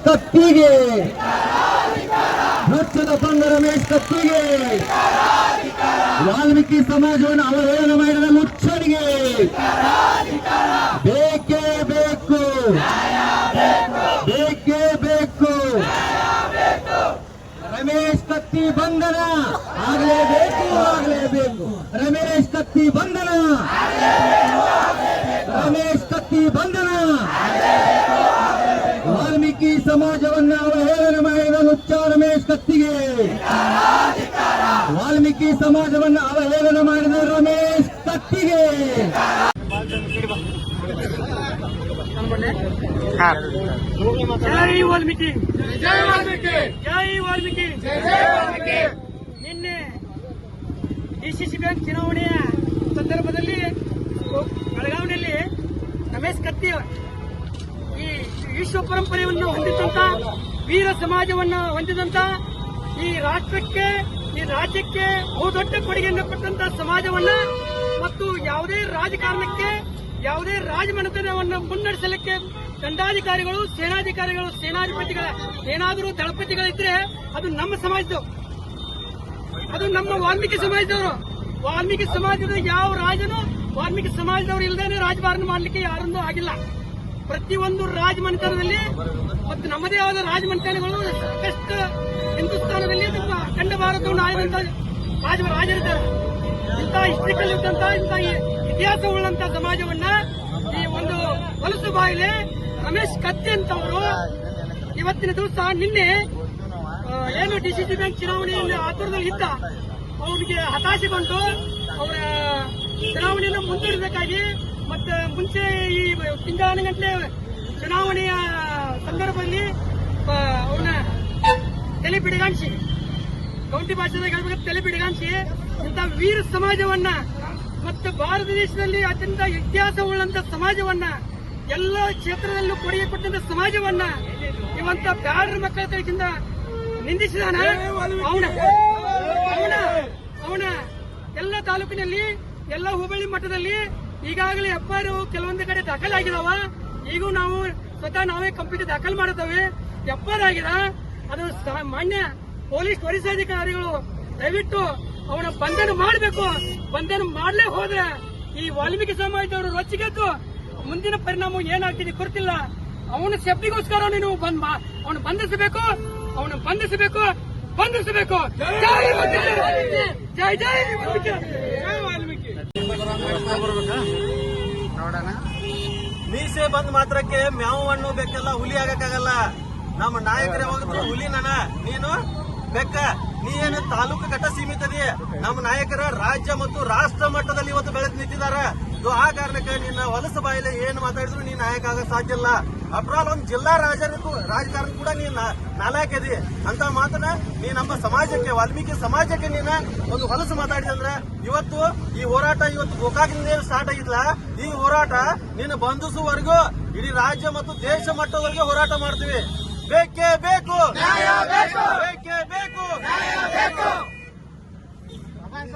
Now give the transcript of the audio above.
ಕತ್ತಿಗೆ, ವೃಕ್ಷದ ಬಂದ ರಮೇಶ್ ಕತ್ತಿಗೆ, ವಾಲ್ಮೀಕಿ ಸಮಾಜವನ್ನು ಅವಹೇಳನ ಮಾಡಿದ ಮುಚ್ಚಣಿಗೆ ಬೇಕೇ ಬೇಕು, ಬೇಕೇ ಬೇಕು. ರಮೇಶ್ ಕತ್ತಿ ಬಂಧನ ಆಗಲೇಬೇಕು, ಆಗಲೇಬೇಕು. ರಮೇಶ್ ಕತ್ತಿ ಬಂಧನ, ರಮೇಶ್ ಕತ್ತಿ ಬಂಧನ. ವಾಲ್ಮೀಕಿ ಸಮಾಜವನ್ನ ಅವಹೇಳನ ಮಾಡಿದ ಲುಚ್ಚ ರಮೇಶ್ ಕತ್ತಿಗೆ, ವಾಲ್ಮೀಕಿ ಸಮಾಜವನ್ನ ಅವಹೇಳನ ಮಾಡಿದ ರಮೇಶ್ ಕತ್ತಿಗೆ. ಜೈ ವಾಲ್ಮೀಕಿ, ಜೈ ವಾಲ್ಮೀಕಿ, ಜೈ ವಾಲ್ಮೀಕಿ, ಜೈ ವಾಲ್ಮೀಕಿ. ನಿನ್ನೆ ಡಿಸಿಸಿ ಬ್ಯಾಂಕ್ ಚುನಾವಣೆಯ ಸಂದರ್ಭದಲ್ಲಿ ಬೆಳಗಾವಿಯಲ್ಲಿ ರಮೇಶ್ ಕತ್ತಿ ಈ ವಿಶ್ವ ಪರಂಪರೆಯನ್ನು ಹೊಂದಿದಂತ, ವೀರ ಸಮಾಜವನ್ನು ಹೊಂದಿದಂತ, ಈ ರಾಷ್ಟ್ರಕ್ಕೆ, ಈ ರಾಜ್ಯಕ್ಕೆ ಬಹುದೊಡ್ಡ ಕೊಡುಗೆಯನ್ನು ಕೊಟ್ಟಂತ ಸಮಾಜವನ್ನ ಮತ್ತು ಯಾವುದೇ ರಾಜಕಾರಣಕ್ಕೆ, ಯಾವುದೇ ರಾಜಮನೆತನವನ್ನು ಮುನ್ನಡೆಸಲಿಕ್ಕೆ ದಂಡಾಧಿಕಾರಿಗಳು, ಸೇನಾಧಿಕಾರಿಗಳು, ಸೇನಾಧಿಪತಿಗಳ ಏನಾದರೂ ದಳಪತಿಗಳಿದ್ರೆ ಅದು ನಮ್ಮ ಸಮಾಜದವರು, ಅದು ನಮ್ಮ ವಾಲ್ಮೀಕಿ ಸಮಾಜದವರು. ವಾಲ್ಮೀಕಿ ಸಮಾಜದ ಯಾವ ರಾಜನು ವಾಲ್ಮೀಕಿ ಸಮಾಜದವರು ಇಲ್ಲದೇನೆ ರಾಜಭಾರ ಮಾಡಲಿಕ್ಕೆ ಯಾರನ್ನೂ ಆಗಿಲ್ಲ. ಪ್ರತಿಯೊಂದು ರಾಜಮನೆತನದಲ್ಲಿ ಮತ್ತು ನಮ್ಮದೇ ಆದ ರಾಜಮನೆತನಗಳು ಸಾಕಷ್ಟು ಹಿಂದೂಸ್ತಾನದಲ್ಲಿ ಅಖಂಡ ಭಾರತವನ್ನು ಆಯ್ದಂತ ರಾಜರಿದ್ದಾರೆ. ಇಂಥ ಹಿಸ್ಟ್ರಿಕಲ್ ಇದ್ದಂತ, ಇಂಥ ಇತಿಹಾಸವುಳ್ಳಂತ ಸಮಾಜವನ್ನ ಈ ಒಂದು ಹೊಲಸು ಬಾಯಿಲೆ ರಮೇಶ್ ಕತ್ತಿ ಅಂತವರು ಇವತ್ತಿನ ದಿವಸ ನಿನ್ನೆ ಏನು ಡಿಸಿಸಿ ಬ್ಯಾಂಕ್ ಚುನಾವಣೆಯಲ್ಲಿ ಆತುರದಲ್ಲಿ ಇದ್ದ ಅವರಿಗೆ ಹತಾಶೆಗೊಂಡು ಅವರ ಚುನಾವಣೆಯನ್ನು ಮುಂದೂಡಬೇಕಾಗಿ ಮತ್ತೆ ಮುಂಚೆ ಈ ತಿಂಗಳಾನುಗಂಟೆ ಚುನಾವಣೆಯ ಸಂದರ್ಭದಲ್ಲಿ ಅವನ ತಲೆ ಬಿಡಗಾಣಿಸಿ, ಕೌಂಟಿ ಭಾಷೆದಾಗ ಹೇಳ್ಬೇಕು, ತಲೆ ಬಿಡಗಾಣಿಸಿ ಇಂಥ ವೀರ ಸಮಾಜವನ್ನ ಮತ್ತು ಭಾರತ ದೇಶದಲ್ಲಿ ಅತ್ಯಂತ ಇತಿಹಾಸವುಳ್ಳಂತ ಸಮಾಜವನ್ನ, ಎಲ್ಲ ಕ್ಷೇತ್ರದಲ್ಲೂ ಕೊಡುಗೆ ಕೊಟ್ಟಂತ ಸಮಾಜವನ್ನ ಇವಂತ ಬ್ಯಾಡ್ರ ಮಕ್ಕಳ ಕೈಯಿಂದ ನಿಂದಿಸಿದಾನ. ಅವನ ಎಲ್ಲ ತಾಲೂಕಿನಲ್ಲಿ, ಎಲ್ಲ ಹೋಬಳಿ ಮಟ್ಟದಲ್ಲಿ ಈಗಾಗಲೇ ಎಫ್ಐಆರ್ ಕೆಲವೊಂದು ಕಡೆ ದಾಖಲಾಗಿದಾವ. ಈಗೂ ನಾವು ಸ್ವತಃ ನಾವೇ ಕಂಪ್ಲೀಟ್ ದಾಖಲು ಮಾಡುತ್ತೇವೆ. ಎಫ್ಐಆರ್ ಆಗಿದೆ. ಅದು ಮಾನ್ಯ ಪೊಲೀಸ್ ವರಿಷ್ಠಾಧಿಕಾರಿಗಳು ದಯವಿಟ್ಟು ಅವನ ಬಂಧನ ಮಾಡಬೇಕು. ಬಂಧನ ಮಾಡಲೇ ಹೋದ್ರೆ ಈ ವಾಲ್ಮೀಕಿ ಸಮಾಜದವರು ರೊಚ್ಚಿಗೆದ್ದು ಮುಂದಿನ ಪರಿಣಾಮ ಏನಾಗ್ತಿದೆ ಗೊತ್ತಿಲ್ಲ. ಅವನ ಸೇಫ್ಟಿಗೋಸ್ಕರ ನೀನು ಅವನು ಬಂಧಿಸಬೇಕು, ಅವನು ಬಂಧಿಸಬೇಕು, ಬಂಧಿಸಬೇಕು. ಜೈ ಜೈ ಜೈ ವಾಲ್ಮೀಕಿ, ಜೈ ವಾಲ್ಮೀಕಿ. ನೋಡೋಣ, ಮೀಸೆ ಬಂದ್ ಮಾತ್ರಕ್ಕೆ ಮ್ಯಾವು ಹಣ್ಣು ಬೆಕ್ಕೆಲ್ಲ ಹುಲಿ ಆಗಕ್ಕಾಗಲ್ಲ. ನಮ್ಮ ನಾಯಕರು ಯಾವಾಗಲೂ ಹುಲಿ ನೀನು ಬೆಕ್ಕ. ನೀ ಏನು ತಾಲೂಕು ಘಟ್ಟ ಸೀಮಿತದಿ. ನಮ್ಮ ನಾಯಕರ ರಾಜ್ಯ ಮತ್ತು ರಾಷ್ಟ್ರ ಮಟ್ಟದಲ್ಲಿ ಇವತ್ತು ಬೆಳೆದು ನಿಂತಿದ್ದಾರೆ. ಆ ಕಾರಣಕ್ಕೆ ನಿನ್ನ ಹೊಲಸು ಬಾಯಿಲೆ ಏನು ಮಾತಾಡಿದ್ರು ನೀನ್ ನಾಯಕ ಆಗಕ್ ಸಾಧ್ಯ ಇಲ್ಲ. ಅಪ್ರಾಲ್ ಒಂದು ಜಿಲ್ಲಾ ರಾಜಕಾರಣ ಕೂಡ ನೀನ್ ನಾಲಾಯಕದಿ ಅಂತ ಮಾತನ್ನ ನೀ ನಮ್ಮ ಸಮಾಜಕ್ಕೆ, ವಾಲ್ಮೀಕಿ ಸಮಾಜಕ್ಕೆ ನೀನ ಒಂದು ಹೊಲಸು ಮಾತಾಡಿದಂದ್ರೆ ಇವತ್ತು ಈ ಹೋರಾಟ ಇವತ್ತು ಗೋಕಾಕಿನಿಂದ ಸ್ಟಾರ್ಟ್ ಆಗಿದ್ಲ. ಈ ಹೋರಾಟ ನೀನು ಬಂಧಿಸುವವರೆಗೂ ಇಡೀ ರಾಜ್ಯ ಮತ್ತು ದೇಶ ಮಟ್ಟದವರೆಗೆ ಹೋರಾಟ ಮಾಡ್ತೀವಿ. ಬೇಕೇ ಬೇಕು, ಬೇಕೇ ಬೇಕು.